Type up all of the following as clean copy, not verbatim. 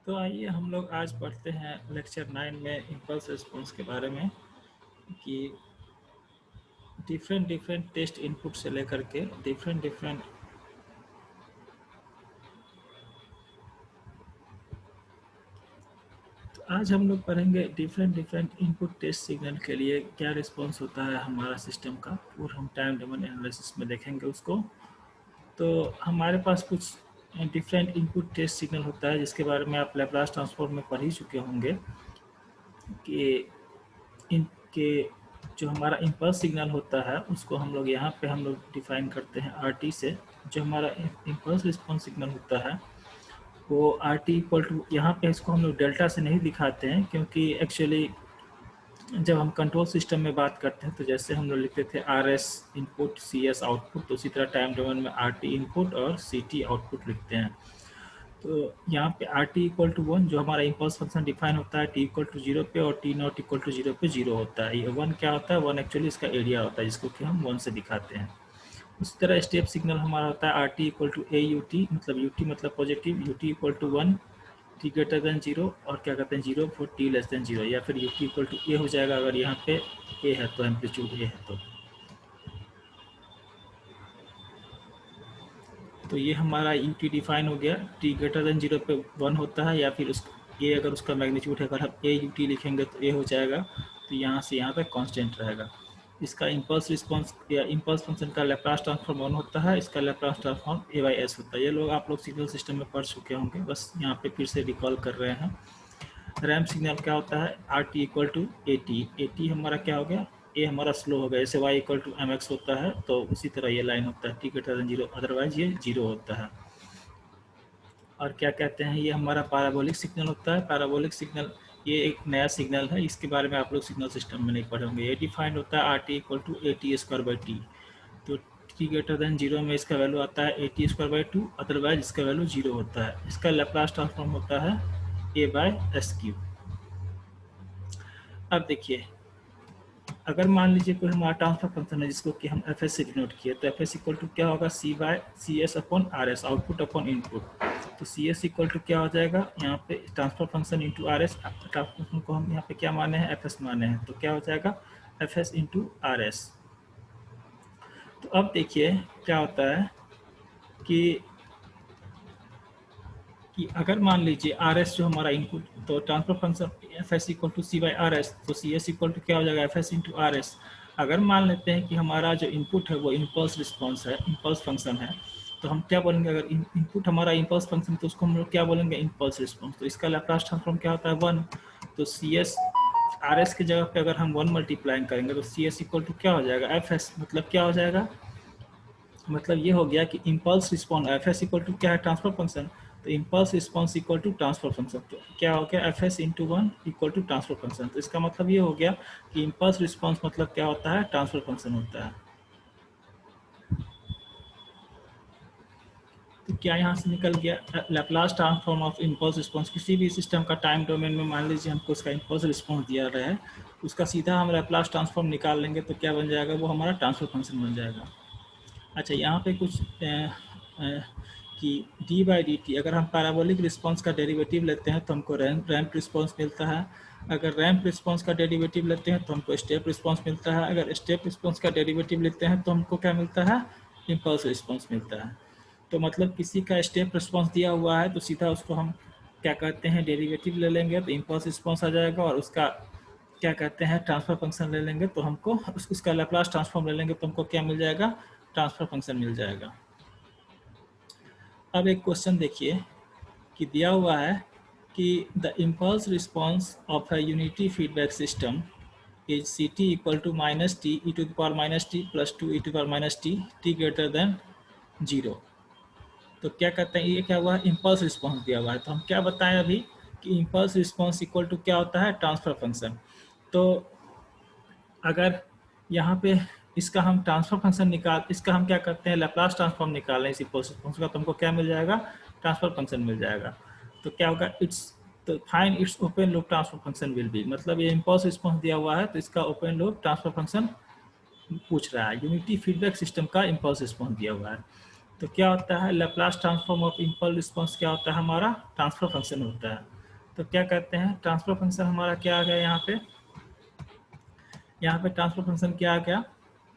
तो आइए हम लोग आज पढ़ते हैं लेक्चर 9 में इम्पल्स रिस्पॉन्स के बारे में कि डिफरेंट टेस्ट इनपुट से लेकर के डिफरेंट तो आज हम लोग पढ़ेंगे डिफरेंट इनपुट टेस्ट सिग्नल के लिए क्या रिस्पॉन्स होता है हमारा सिस्टम का और हम टाइम डोमेन एनालिसिस में देखेंगे उसको। तो हमारे पास कुछ डिफरेंट इनपुट टेस्ट सिग्नल होता है जिसके बारे में आप लैप्लास ट्रांसफॉर्म में पढ़ ही चुके होंगे कि इनके जो हमारा इम्पल्स सिग्नल होता है उसको हम लोग यहाँ पे हम लोग डिफाइन करते हैं RT से। जो हमारा इम्पल्स रिस्पॉन्स सिग्नल होता है वो RT इक्वल टू, यहाँ पे इसको हम लोग डेल्टा से नहीं दिखाते हैं क्योंकि एक्चुअली जब हम कंट्रोल सिस्टम में बात करते हैं तो जैसे हम लोग लिखते थे RS इनपुट CS आउटपुट, तो उसी तरह टाइम डोमेन में RT इनपुट और CT आउटपुट लिखते हैं। तो यहाँ पे RT इक्वल टू 1 जो हमारा इम्पल्स फंक्शन डिफाइन होता है T इक्वल टू 0 पे, और T नॉट इक्वल टू 0 पे 0 होता है। ये 1 क्या होता है? 1 एक्चुअली इसका एरिया होता है जिसको कि हम 1 से दिखाते हैं। उसी तरह स्टेप सिग्नल हमारा होता है RT इक्वल टू AUT, मतलब UT मतलब positive, UT equal to 1, T greater than 0 और क्या कहते हैं 0 फॉर T लेस देन 0, या फिर UT इक्वल टू A हो जाएगा अगर यहाँ पे A है तो, एम्पलीट्यूड A है तो ये हमारा UT डिफाइन हो गया। T ग्रेटर देन 0 पे 1 होता है, या फिर उस A अगर उसका मैग्नीट्यूड है, अगर हम AUT लिखेंगे तो A हो जाएगा, तो यहाँ से यहाँ तक कांस्टेंट रहेगा। इसका इम्पल्स रिस्पॉन्स या इम्पल्स फंक्शन का लैप्लास ट्रांसफॉर्म 1 होता है, इसका लैप्लास ट्रांसफॉर्म A/S होता है। ये लोग आप लोग सिग्नल सिस्टम में पढ़ चुके होंगे, बस यहाँ पे फिर से रिकॉल कर रहे हैं। रैम्प सिग्नल क्या होता है? RT इक्वल टू AT हमारा क्या हो गया? ए हमारा स्लो हो गया। जैसे y इक्वल टू mx होता है तो उसी तरह ये लाइन होता है T ग्रेटर देन 0, अदरवाइज ये 0 होता है। और क्या कहते हैं, ये हमारा पैराबोलिक सिग्नल होता है। पैराबोलिक सिग्नल ये एक नया सिग्नल है, इसके बारे में आप लोग सिग्नल सिस्टम में नहीं पढ़े होंगे। ये डिफाइंड होता है RT इक्वल टू AT²/T। तो T ग्रेटर देन 0 में इसका वैल्यू आता है AT²/2, अदरवाइज इसका वैल्यू 0 होता है। इसका लैप्लास ट्रांसफॉर्म होता है A/SQ। अब देखिए, अगर मान लीजिए कोई हमारा ट्रांसफर फंक्शन है जिसको कि हम FS से डिनोट किए, तो FS इक्वल टू क्या होगा? C/CS upon RS, output upon input. तो CS इक्वल टू क्या हो जाएगा? यहाँ पे transfer function into RS, transfer function को हम यहाँ पे क्या माने हैं? FS माने हैं, तो क्या हो जाएगा? FS into RS। तो अब देखिए क्या होता है कि अगर मान लीजिए RS जो हमारा इनपुट, तो transfer function FS equal to C/RS, तो CS इक्वल टू क्या हो जाएगा? FS into RS। अगर मान लेते हैं कि हमारा जो इनपुट है वो इम्पल्स रिस्पॉन्स है, इम्पल्स फंक्शन है, तो हम क्या बोलेंगे? अगर इनपुट हमारा इम्पल्स फंक्शन तो उसको हम लोग क्या बोलेंगे? Impulse response. तो इसका लैप्लास ट्रांसफॉर्म क्या होता है? 1। तो CS RS की जगह पे अगर हम 1 मल्टीप्लाई करेंगे तो CS इक्वल टू क्या हो जाएगा? FS। मतलब क्या हो जाएगा? मतलब ये हो गया कि impulse response FS equal to क्या है? Transfer function. तो impulse response equal to transfer function, तो क्या हो गया? FS into 1 equal to transfer function. तो इसका मतलब ये हो गया कि इम्पल्स रिस्पॉन्स मतलब क्या होता है? ट्रांसफर फंक्शन होता है। तो क्या यहाँ से निकल गया? Laplace transform of impulse response. किसी भी सिस्टम का टाइम डोमेन में मान लीजिए हमको उसका इम्पल्स रिस्पॉन्स दिया रहा है, उसका सीधा हम लैप्लास ट्रांसफॉर्म निकाल लेंगे तो क्या बन जाएगा? वो हमारा ट्रांसफर फंक्शन बन जाएगा। अच्छा, यहाँ पे कुछ कि d/dt अगर हम पैराबोलिक रिस्पॉन्स का डेरिवेटिव लेते हैं तो हमको रैंप रिस्पॉन्स मिलता है। अगर रैंप रिस्पॉन्स का डेरिवेटिव लेते हैं तो हमको स्टेप रिस्पॉन्स मिलता है। अगर स्टेप रिस्पॉन्स का डेरिवेटिव लेते हैं तो हमको क्या मिलता है? इम्पल्स रिस्पॉन्स मिलता है। तो मतलब किसी का स्टेप रिस्पॉन्स दिया हुआ है तो सीधा उसको हम क्या कहते हैं? डेरिवेटिव ले लेंगे तो इम्पल्स रिस्पॉन्स आ जाएगा, और उसका क्या कहते हैं? ट्रांसफर फंक्शन ले लेंगे तो हमको उसका लैप्लास ट्रांसफॉर्म ले लेंगे तो हमको क्या मिल जाएगा? ट्रांसफर फंक्शन मिल जाएगा। अब एक क्वेश्चन देखिए कि दिया हुआ है कि the impulse response of a unity feedback system is CT equal to -T e⁻t plus 2e⁻t t greater than 0। तो क्या कहते हैं? ये क्या हुआ? इम्पल्स रिस्पॉन्स दिया हुआ है, तो हम क्या बताएं अभी कि इम्पल्स रिस्पॉन्स इक्वल टू क्या होता है? Transfer function. तो अगर यहाँ पे इसका हम ट्रांसफर फंक्शन इसका हम क्या करते हैं? लैप्लास ट्रांसफॉर्म निकाल रहे हैं इसी इम्पल्स का, तो हमको क्या मिल जाएगा? ट्रांसफर फंक्शन मिल जाएगा। तो क्या होगा? तो find its open loop transfer function will be, मतलब ये इम्पल्स रिस्पॉन्स दिया हुआ है तो इसका ओपन लूप ट्रांसफर फंक्शन पूछ रहा है। यूनिटी फीडबैक सिस्टम का इम्पल्स रिस्पॉन्स दिया हुआ है, तो क्या होता है? Laplace transform of impulse response क्या होता है? हमारा ट्रांसफर फंक्शन होता है। तो क्या कहते हैं ट्रांसफर फंक्शन हमारा क्या आ गया यहाँ पे, ट्रांसफर फंक्शन क्या आ गया,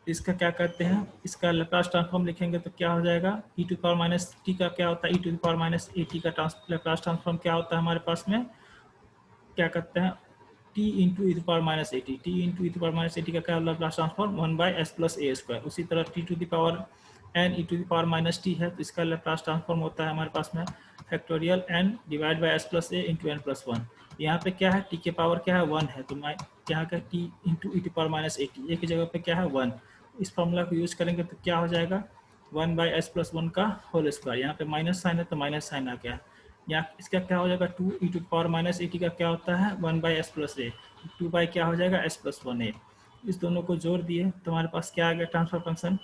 इसका क्या कहते हैं, इसका लैप्लास ट्रांसफॉर्म लिखेंगे तो क्या हो जाएगा, e to power minus T का क्या होता है, e to power minus A T का लैप्लास ट्रांसफॉर्म क्या होता है हमारे पास में, क्या कहते हैं t into E to power minus A T, T into E to power minus A T का क्या Laplace transform 1/s plus A square. उसी तरह t to the power n E to the power minus T है तो इसका Laplace transform होता है हमारे पास में factorial n divide by S plus A into N plus one. यहाँ पे क्या है, t के पावर क्या है 1 है, तो मैं यहाँ का t into E to power minus A T, A की जगह पे क्या है 1, इस फॉर्मूला को यूज करेंगे तो क्या हो जाएगा 1/s प्लस वन का होल स्क्वायर। यहाँ पे माइनस साइन है तो माइनस साइन आ गया, या इसका क्या हो जाएगा 2 E to power minus A T का क्या होता है 1/s प्लस ए, 2 बाई क्या हो जाएगा s प्लस वन ए। इस दोनों को जोड़ दिए तो हमारे पास क्या आ गया ट्रांसफर फंक्शन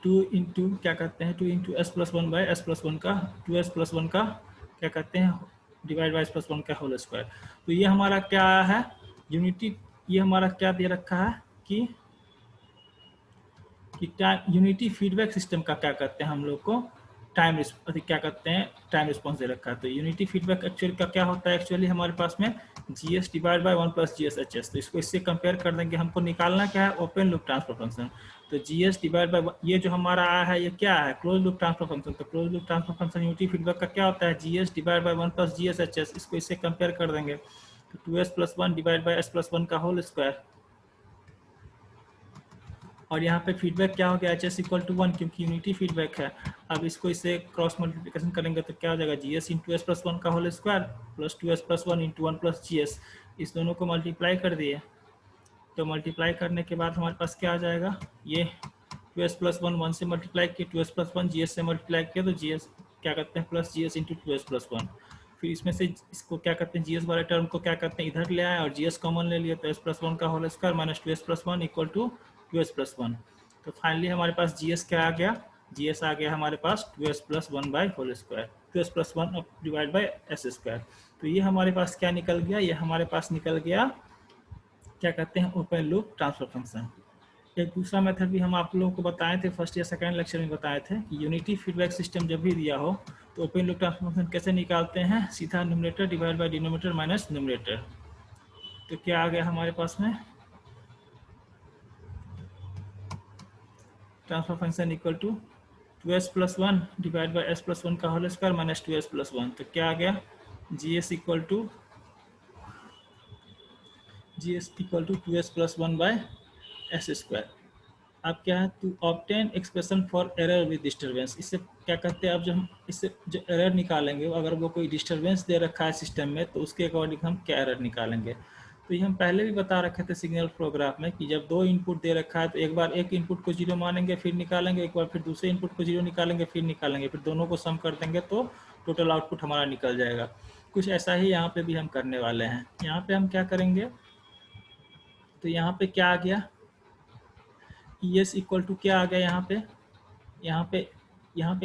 2 इंटू क्या कहते हैं 2 into S plus one by S plus one का 2s प्लस वन का क्या कहते हैं divide by S plus one का होल स्क्वायर। तो ये हमारा क्या है यूनिटी, ये हमारा क्या दे रखा है कि यूनिटी फीडबैक सिस्टम का क्या कहते हैं हम लोग को टाइम क्या कहते हैं टाइम रिस्पॉन्स दे रखा है। तो यूनिटी फीडबैक एक्चुअली का क्या होता है, एक्चुअली हमारे पास में GS divide by 1 plus GS H S. तो इसको इससे कंपेयर कर देंगे, हमको निकालना क्या है ओपन लूप ट्रांसफर फंक्शन। तो जीएस डिवाइड बाय ये जो हमारा आया है ये क्या है क्लोज लूप ट्रांसफर फंक्शन। तो close loop transfer function unity feedback का क्या होता है GS divide by 1 plus GS H S. इसको इससे कंपेयर कर देंगे तो 2s plus one divide by S plus one का होल स्क्वायर। और यहाँ पे फीडबैक क्या हो गया एच एस इक्वल टू 1 क्योंकि यूनिटी फीडबैक है। अब इसको इससे क्रॉस मल्टीप्लिकेशन करेंगे तो क्या हो जाएगा G S into S plus one का whole square plus 2s plus one into one plus G S. इस दोनों को मल्टीप्लाई कर दिए तो मल्टीप्लाई करने के बाद हमारे पास क्या आ जाएगा, ये 2s प्लस वन 1 से मल्टीप्लाई किया 2s plus one G S से मल्टीप्लाई किया तो जी एस क्या करते हैं plus G S into 2s plus one. फिर इसमें से इसको क्या करते हैं जीएस वाले टर्म को क्या करते हैं इधर ले आए और जीएस कॉमन ले लिया तो एस प्लस वन का whole square minus 2s plus one equal to 2s plus one. तो फाइनली हमारे पास जीएस क्या आ गया, जीएस आ गया हमारे पास 2s plus one by whole square 2s plus one divide by S square. तो ये हमारे पास क्या निकल गया, ये हमारे पास निकल गया क्या कहते हैं ओपन लूप ट्रांसफर फंक्शन। एक दूसरा मेथड भी हम आप लोगों को बताए थे फर्स्ट या सेकंड लेक्चर में बताए थे कि यूनिटी फीडबैक सिस्टम जब भी दिया हो तो ओपन लूप ट्रांसफर फंक्शन कैसे निकालते हैं, सीधा numerator divide by denominator minus numerator. तो क्या आ गया हमारे पास में transfer function equal to 2s plus one divide by S plus one का whole square minus 2s plus one. तो क्या आ गया G S equal to 2s plus one by S square. अब क्या है to obtain expression for error with disturbance. इससे क्या कहते हैं अब जब हम इससे जो एरर निकालेंगे अगर वो कोई डिस्टर्बेंस दे रखा है सिस्टम में तो उसके अकॉर्डिंग हम क्या एरर निकालेंगे। तो ये हम पहले भी बता रखे थे सिग्नल फ्लो ग्राफ में कि जब दो इनपुट दे रखा है तो एक बार एक इनपुट को जीरो मानेंगे फिर निकालेंगे, एक बार फिर दूसरे इनपुट को जीरो निकालेंगे फिर निकालेंगे, फिर दोनों को सम कर देंगे तो टोटल आउटपुट हमारा निकल जाएगा। कुछ ऐसा ही यहाँ पे भी हम करने वाले हैं। यहाँ पे हम क्या करेंगे तो यहाँ पे क्या आ गया ई एस इक्वल टू क्या आ गया यहाँ पे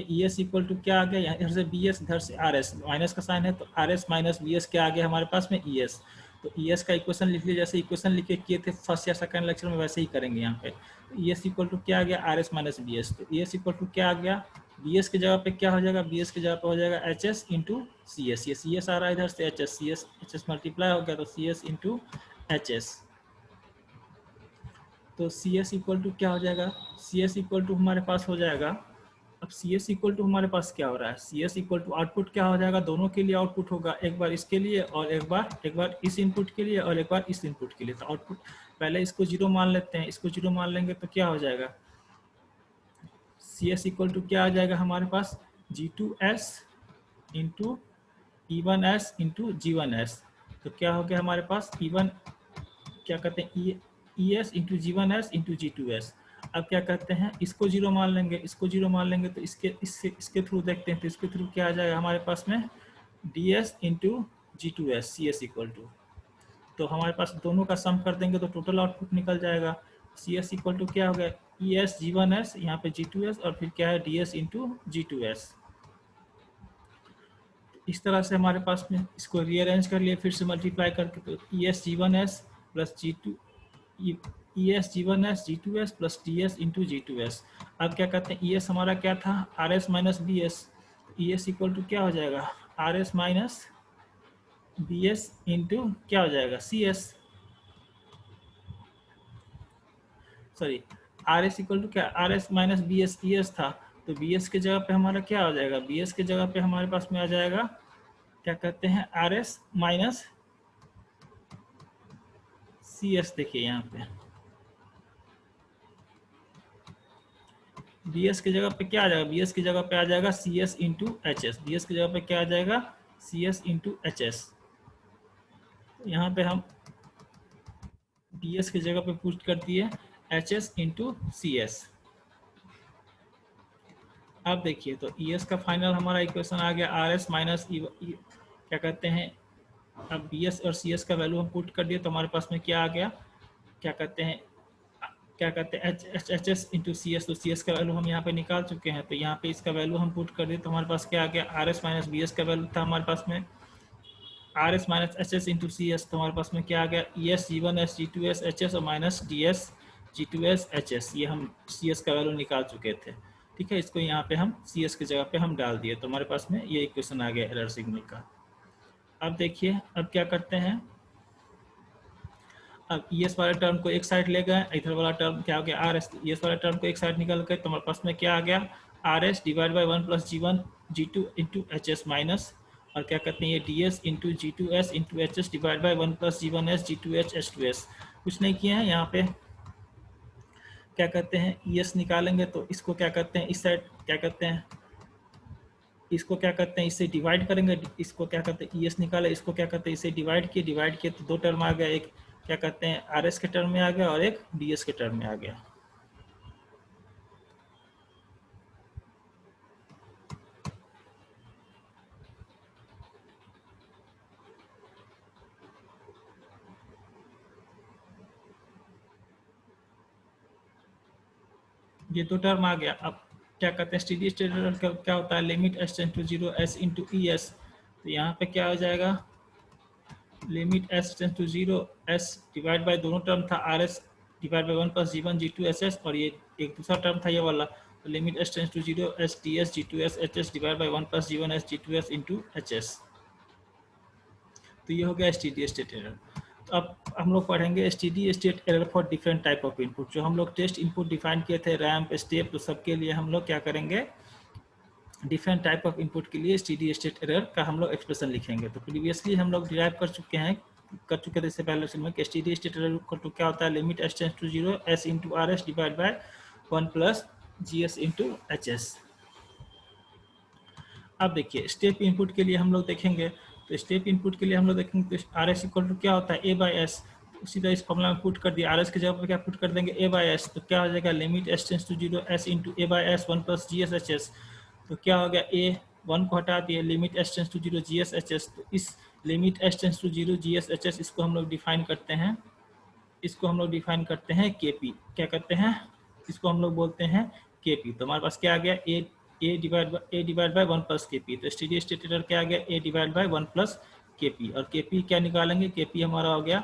ई एस इक्वल टू क्या आ गया, इधर से बी एस इधर से आर एस, माइनस का साइन है तो R S minus B S क्या आ गया हमारे पास में ई एस। तो ई एस का इक्वेशन लिख लिया जैसे इक्वेशन लिखे किए थे फर्स्ट या सेकंड लेक्चर में वैसे ही करेंगे यहाँ पे। ई एस इक्वल टू क्या आ गया R S minus B S. तो ई एस इक्वल टू क्या आ गया बी एस की जगह पे क्या हो जाएगा, बी एस की जगह पे हो जाएगा H S into C S. ये सी एस आ रहा है इधर से H S, C S H S multiply हो गया तो C S into H S. तो सी एस इक्वल टू क्या हो जाएगा, सी एस इक्वल टू हमारे पास हो जाएगा, अब सी एस इक्वल टू हमारे पास क्या हो रहा है, C S equal to output क्या हो जाएगा, दोनों के लिए आउटपुट होगा, एक बार इसके लिए और एक बार इस इनपुट के लिए और एक बार इस इनपुट के लिए। तो आउटपुट पहले इसको जीरो मान लेते हैं, इसको जीरो मान लेंगे तो क्या हो जाएगा सी एस इक्वल टू क्या आ जाएगा हमारे पास G two S into E one S into G one S. तो क्या हो गया हमारे पास ई वन क्या कहते हैं E S into G one S into G two S. अब क्या कहते हैं इसको जीरो मान लेंगे, इसको जीरो मान लेंगे तो इसके थ्रू देखते हैं तो इसके थ्रू क्या आ जाएगा हमारे पास में D S into G two S C S equal to. तो हमारे पास दोनों का सम कर देंगे तो टोटल आउटपुट निकल जाएगा। सी एस इक्वल टू क्या हो गया E S G one S यहाँ पे जी टू एस और फिर क्या है D S into G two S. इस तरह से हमारे पास में इसको रीअरेंज कर लिए फिर से मल्टीप्लाई करके तो E S G one S plus G two E S G one S G two S plus D S into G two S. अब क्या कहते हैं ई एस हमारा क्या था R S minus B S, E S equal to क्या हो जाएगा R S minus B S into क्या हो जाएगा C S, sorry R S equal to क्या, R S minus B S, E S था, तो बी एस की जगह पे हमारा क्या हो जाएगा, बी एस की जगह पे हमारे पास में आ जाएगा क्या कहते हैं R S minus C S. देखिए यहाँ पे बी एस की जगह पे क्या आ जाएगा, बी एस की जगह पे आ जाएगा C S into H S, B S की जगह पे क्या आ जाएगा C S into H S. यहाँ पे हम बी एस की जगह पे पुट कर दिए H S into C S. अब देखिए तो ई एस का फाइनल हमारा इक्वेशन आ गया आर एस माइनस क्या कहते हैं, अब बी एस और सी एस का वैल्यू हम पुट कर दिए तो हमारे पास में क्या आ गया, क्या कहते हैं H S into C S, तो सी एस का वैल्यू हम यहाँ पे निकाल चुके हैं, तो यहाँ पे इसका वैल्यू हम पुट कर दिए तो हमारे पास क्या आ गया, R S minus B S का वैल्यू था हमारे पास में R S minus H S into C S, तो हमारे पास में क्या आ गया E S G one S G two S H S और minus D S G two S H S, ये हम सी एस का वैल्यू निकाल चुके थे। ठीक है, इसको यहाँ पे हम सी एस की जगह पे हम डाल दिए तो हमारे पास में ये इक्वेशन आ गया एरर सिग्नल का। अब देखिए अब क्या करते हैं, अब ई एस वाले टर्म को एक साइड ले गए, इधर वाला टर्म क्या हो गया आर एस, ई एस वाले टर्म को एक साइड निकल गए तो हमारे पास में क्या आ गया R S divide by one plus G one G two into H S minus और क्या कहते हैं ये D S into G two S into H S divide by one plus G one S G two H two S. कुछ नहीं किया है, यहाँ पे क्या कहते हैं ई एस निकालेंगे तो इसको क्या कहते हैं इस साइड क्या कहते हैं, इसको क्या करते हैं इससे डिवाइड करेंगे, इसको क्या करते हैं ई एस निकाले, इसको क्या करते हैं इसे डिवाइड किए तो दो टर्म आ गया, एक क्या कहते हैं आर एस के टर्म में आ गया और एक डी एस के टर्म में आ गया। ये दो टर्म आ गया। अब क्या कहते हैं स्टेडी स्टेट एरर का क्या होता है, limit S tend to zero S into E S, तो यहाँ पे क्या हो जाएगा limit S tend to zero S divide by दोनों टर्म था R S divide by one plus G one G two S S और ये एक दूसरा टर्म था ये वाला, तो limit S tend to zero S D S G two S H S divide by one plus G one S G two S into H S. तो ये हो गया स्टेडी स्टेट एरर। तो अब हम लोग पढ़ेंगे steady state error for different type of input. जो हम लोग टेस्ट इनपुट डिफाइन किए थे रैम्प स्टेप, तो सबके लिए हम लोग क्या करेंगे डिफरेंट टाइप ऑफ इनपुट के लिए स्टेडी स्टेट एरर का हम लोग एक्सप्रेशन लिखेंगे। तो प्रीवियसली हम लोग डिराइव कर चुके थे इससे पहले से में कि स्टेडी स्टेट एरर को क्या होता है limit S tends to zero S into R S divide by one plus G S into H S. अब देखिए स्टेप इनपुट के लिए हम लोग देखेंगे, तो स्टेप इनपुट के लिए हम लोग देखेंगे तो आर एस इक्वल टू क्या होता है ए बाई एस, उसी तरह इस फॉर्मूला में पुट कर दिया, आर एस की जगह पर क्या पुट कर देंगे ए बाई एस, तो क्या हो जाएगा limit S tends to zero S into A by S one plus G S H S, तो क्या हो गया ए वन को हटा दिए limit S tends to zero G S H S, तो इस limit S tends to zero G S H S इसको हम लोग डिफाइन करते हैं, इसको हम लोग डिफाइन करते हैं के पी, क्या करते हैं इसको हम लोग बोलते हैं के पी। तो हमारे पास क्या आ गया A divide by one plus के पी, तो स्टेडी स्टेट एरर क्या आ गया A divide by one plus के पी, और के पी क्या निकालेंगे के पी हमारा हो गया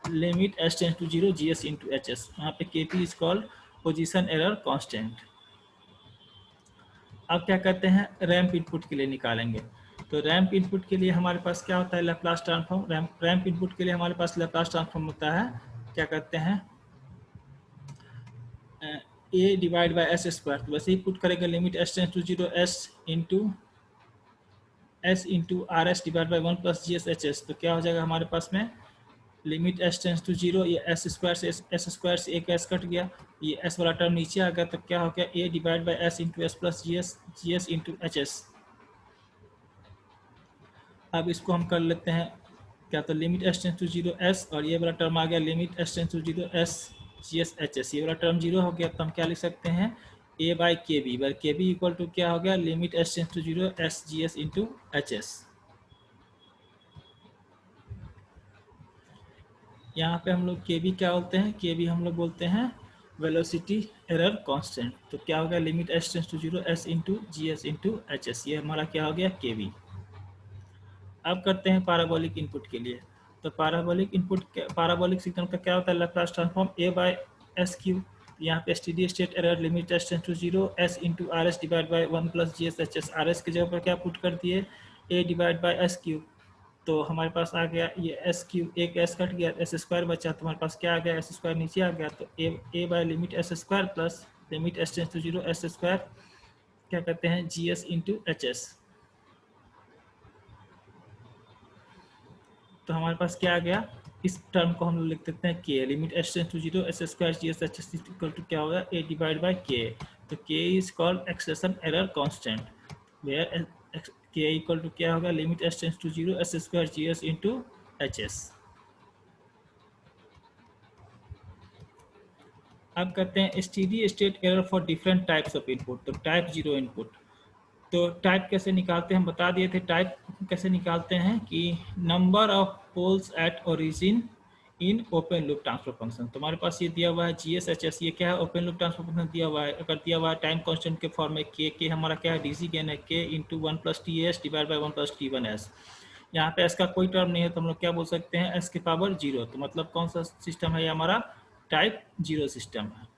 limit S tends to zero G S into H S, यहाँ पे K P is called position error constant. अब क्या कहते हैं रैम्प इनपुट के लिए निकालेंगे, तो रैम्प इनपुट के लिए हमारे पास क्या होता है लैप्लास ट्रांसफॉर्म, रैम्प इनपुट के लिए हमारे पास लैप्लास ट्रांसफॉर्म होता है क्या कहते हैं A divide by S square, तो वैसे ही पुट करेंगे limit S tends to zero S into R S divide by one plus G S H S, तो क्या हो जाएगा हमारे पास में limit S tends to zero, ये एस स्क्वायर से एक एस कट गया, ये एस वाला टर्म नीचे आ गया, तो क्या हो गया A divide by S into S plus G S into H S. अब इसको हम कर लेते हैं क्या, तो limit S tends to zero S और ये वाला टर्म आ गया limit S tends to zero S G S H S, ये वाला टर्म जीरो हो गया, तो हम क्या लिख सकते हैं A by K B, by K B equal to क्या हो गया limit S tends to zero S G S into H S. यहाँ पे हम लोग के बी क्या बोलते हैं, के बी हम लोग बोलते हैं वेलोसिटी एरर कांस्टेंट, तो क्या हो गया limit S tends to zero S into G S into H S, ये हमारा क्या हो गया के बी। अब करते हैं पैराबोलिक इनपुट के लिए, तो पैराबोलिक सिग्नल का क्या होता है Laplace transform A by S cube, यहाँ पे steady state error limit S tends to zero S into R S divide by one plus G S H S, R S की जगह पर क्या पुट कर दिए A divide by S cube. तो हमारे पास आ गया ये एस क्यूब, एक एस कट गया, एस स्क्वायर बचा, तो हमारे पास क्या आ गया, एस स्क्वायर नीचे आ गया, तो A by limit S square plus limit S tends to zero S square क्या कहते हैं G S into H S. तो हमारे पास क्या आ गया, इस टर्म को हम लोग लिख देते हैं K, limit S tends to zero S square G S H S equal to क्या होगा, ए डिवाइड बाई के। तो K is called expression error constant, where K equal to क्या होगा, limit S tends to zero S square G S into H S. अब करते हैं steady state error for different types of input. तो type zero input, तो type कैसे निकालते हैं, हम बता दिए थे। टाइप कैसे निकालते हैं कि number of poles at origin in open loop transfer function. तो हमारे पास ये दिया हुआ है जी एस एच एस, ये क्या है, ओपन लूप ट्रांसफर फंक्शन दिया हुआ है। अगर दिया हुआ है टाइम कांस्टेंट के फॉर्म में के हमारा क्या है, डीसी गेन है, K into one plus T S divide by one plus T one S. यहाँ पे एस का कोई टर्म नहीं है, तो हम लोग क्या बोल सकते हैं, एस के पावर जीरो। तो मतलब कौन सा सिस्टम है ये, हमारा टाइप जीरो सिस्टम है।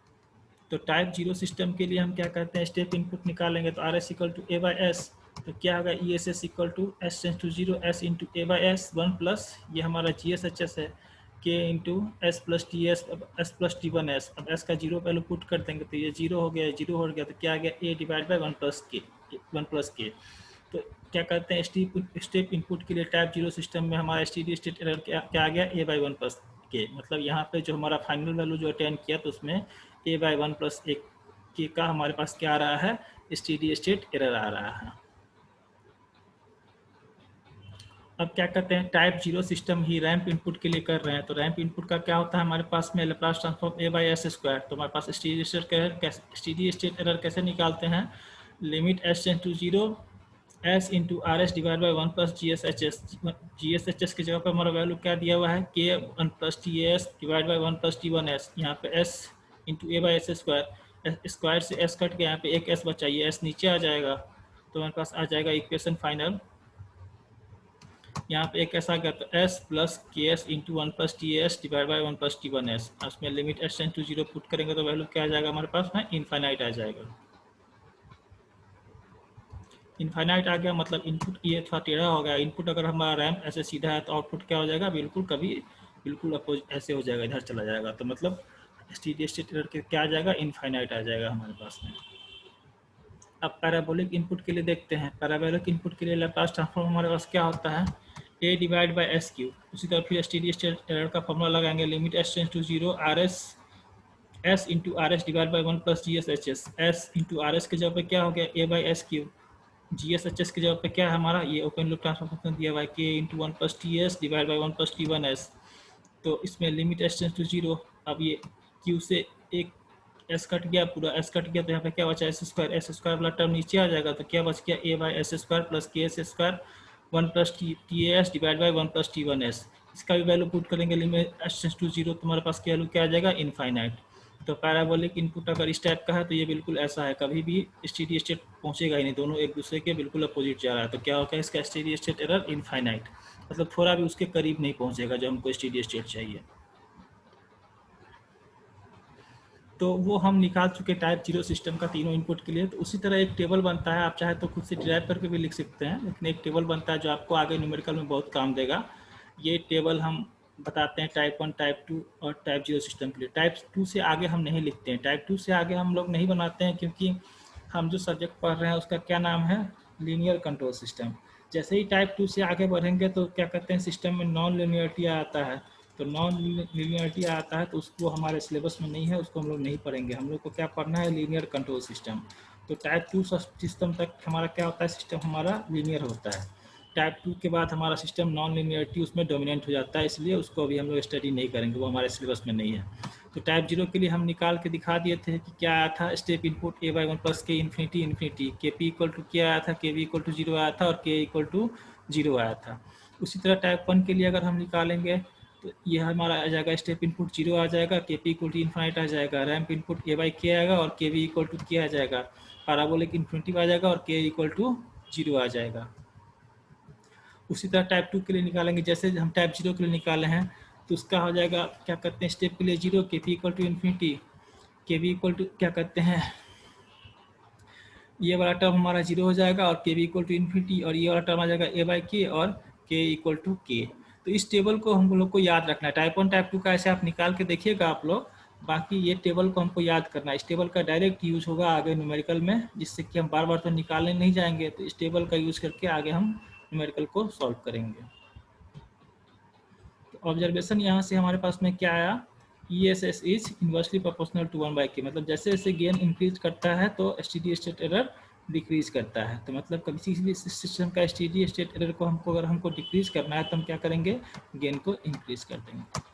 तो टाइप जीरो सिस्टम के लिए हम क्या करते हैं, स्टेप इनपुट निकालेंगे। तो R S equal to A by S, तो क्या होगा, E S S equal to S tends to zero S into A by S one plus ये हमारा जी एस एच एस है, K into S plus T S, अब S plus T one S. अब S का zero value put कर देंगे, तो ये जीरो हो गया, जीरो हो गया, तो क्या आ गया, A divide by one plus के, वन प्लस के। तो क्या करते हैं, स्टेप इनपुट के लिए टाइप जीरो सिस्टम में हमारा स्टेडी स्टेट एरर क्या आ गया, ए बाई वन प्लस के। मतलब यहाँ पे जो हमारा फाइनल वैल्यू जो अटेंड किया, तो उसमें ए बाई वन प्लस एक के का हमारे पास क्या आ रहा है, स्टेडी स्टेट एरर आ रहा है। अब क्या करते हैं, टाइप जीरो सिस्टम ही रैंप इनपुट के लिए कर रहे हैं। तो रैंप इनपुट का क्या होता है, हमारे पास में Laplace transform A by S square. तो हमारे पास स्टेडी स्टेट एरर कैसे निकालते हैं, limit S tends to zero S into R S divide by one plus G S H S. G S H S की जगह पर हमारा वैल्यू क्या दिया हुआ है, के one plus T S divide by one plus T one S. यहाँ पे S into A by S square, square से एस कट के यहाँ पे एक एस बचाइए, एस नीचे आ जाएगा, तो हमारे पास आ जाएगा इक्वेशन फाइनल। यहाँ पे एक ऐसा गया, तो S plus K S into one plus T S divide by one plus T one S. उसमें limit S tends to zero put करेंगे तो वैल्यू क्या आ जाएगा हमारे पास में, इनफाइनाइट आ जाएगा। इनफाइनाइट आ गया मतलब इनपुट ये थोड़ा टेढ़ा हो गया। इनपुट अगर हमारा रैम ऐसे सीधा है तो आउटपुट क्या हो जाएगा, बिल्कुल कभी बिल्कुल अपोज ऐसे हो जाएगा, इधर चला जाएगा। तो मतलब स्टेडी स्टेट एरर के क्या आ जाएगा, इनफाइनाइट आ जाएगा हमारे पास में। अब पैराबोलिक इनपुट के लिए देखते हैं। पैराबोलिक इनपुट के लिए लैप्लास ट्रांसफॉर्म हमारे पास क्या होता है, A divide by S Q. उसी तरह फिर स्टेडी स्टेट एरर का फॉर्मूला लगाएंगे, limit S tends to zero R S S into R S divide by one plus G S H S. S into R S के जगह पे क्या हो गया, A by S Q. G S H S की जगह पे क्या है हमारा, ये ओपन लूप ट्रांसफर फंक्शन दिया हुआ है, K into one plus T S divide by one plus T one S. तो इसमें limit S tends to zero, अब ये क्यू से एक एस कट गया, पूरा एस कट गया, तो यहाँ पे क्या बचा, एस स्क्वायर वाला टर्म नीचे आ जाएगा, तो क्या बच गया, A by S square plus K S square one plus T S divide by one plus T one S. इसका भी वैल्यू पुट करेंगे, limit S tends to zero, तुम्हारे पास क्या वैल्यू क्या आ जाएगा, इनफाइनाइट। तो पैराबोलिक इनपुट अगर इस टाइप का है तो ये बिल्कुल ऐसा है, कभी भी स्टेडी स्टेट पहुंचेगा ही नहीं, दोनों एक दूसरे के बिल्कुल अपोजिट जा रहा है। तो क्या होगा इसका, स्टेडी स्टेट एरर इनफाइनाइट, मतलब थोड़ा भी उसके करीब नहीं पहुंचेगा जो हमको स्टेडी स्टेट चाहिए। तो वो हम निकाल चुके टाइप जीरो सिस्टम का तीनों इनपुट के लिए। तो उसी तरह एक टेबल बनता है, आप चाहे तो खुद से डिराइव करके भी लिख सकते हैं, लेकिन एक टेबल बनता है जो आपको आगे न्यूमेरिकल में बहुत काम देगा। ये टेबल हम बताते हैं टाइप वन, टाइप टू और टाइप जीरो सिस्टम के लिए। टाइप टू से आगे हम नहीं लिखते हैं, टाइप टू से आगे हम लोग नहीं बनाते हैं, क्योंकि हम जो सब्जेक्ट पढ़ रहे हैं उसका क्या नाम है, लीनियर कंट्रोल सिस्टम। जैसे ही टाइप टू से आगे बढ़ेंगे तो क्या कहते हैं, सिस्टम में नॉन लीनियरिटी आता है। तो नॉन लीनियरिटी आता है तो उसको हमारे सिलेबस में नहीं है, उसको हम लोग नहीं पढ़ेंगे। हम लोग को क्या पढ़ना है, लीनियर कंट्रोल सिस्टम। तो टाइप टू सिस्टम तक हमारा क्या होता है, सिस्टम हमारा लीनियर होता है। टाइप टू के बाद हमारा सिस्टम नॉन लीनियरिटी उसमें डोमिनेंट हो जाता है, इसलिए उसको अभी हम लोग स्टडी नहीं करेंगे, वो हमारे सिलेबस में नहीं है। तो टाइप जीरो के लिए हम निकाल के दिखा दिए थे कि क्या आया था, step input A by one plus के इन्फिनिटी इन्फिनिटी, के पी इक्वल टू क्या आया था, के वी इक्वल टू जीरो आया था और के इक्वल टू जीरो आया था। उसी तरह टाइप वन के लिए अगर हम निकालेंगे तो ये हमारा आ जाएगा, स्टेप इनपुट जीरो आ जाएगा, के पी इक्वल टू इन्फाइनाइट आ जाएगा, रैम्प इनपुट ए बाई के आएगा और के वी इक्वल टू क्या आ जाएगा, पैराबोलिक इन्फिनिटी आ जाएगा और के इक्वल टू जीरो आ जाएगा। उसी तरह टाइप टू के लिए निकालेंगे, जैसे हम टाइप जीरो के लिए निकाले हैं, तो उसका हो जाएगा क्या कहते हैं, स्टेप के लिए जीरो, के पी इक्वल टू इन्फिनिटी, के वी इक्वल टू क्या कहते हैं, ये वाला टर्म हमारा 0 हो जाएगा और के बी इक्वल टू इन्फिनिटी, और ये वाला टर्म आ जाएगा ए बाई के और के इक्वल टू के। तो इस टेबल को हम लोग को याद रखना है। टाइप 1 टाइप 2 का ऐसे आप निकाल के देखिएगा आप लोग, बाकी ये टेबल को हमको याद करना है। इस टेबल का डायरेक्ट यूज होगा आगे न्यूमेरिकल में, जिससे कि हम बार बार तो निकालने नहीं जाएंगे, तो इस टेबल का यूज करके आगे हम न्यूमेरिकल को सॉल्व करेंगे। ऑब्जर्वेशन यहाँ से हमारे पास में क्या आया, E S S is inversely proportional to 1/k, मतलब जैसे जैसे गेन इंक्रीज करता है तो स्टेडी स्टेट एरर डिक्रीज करता है। तो मतलब कभी किसी भी सिस्टम का स्टेडी स्टेट एरर को हमको अगर हमको डिक्रीज करना है तो हम क्या करेंगे, गेन को इंक्रीज कर देंगे।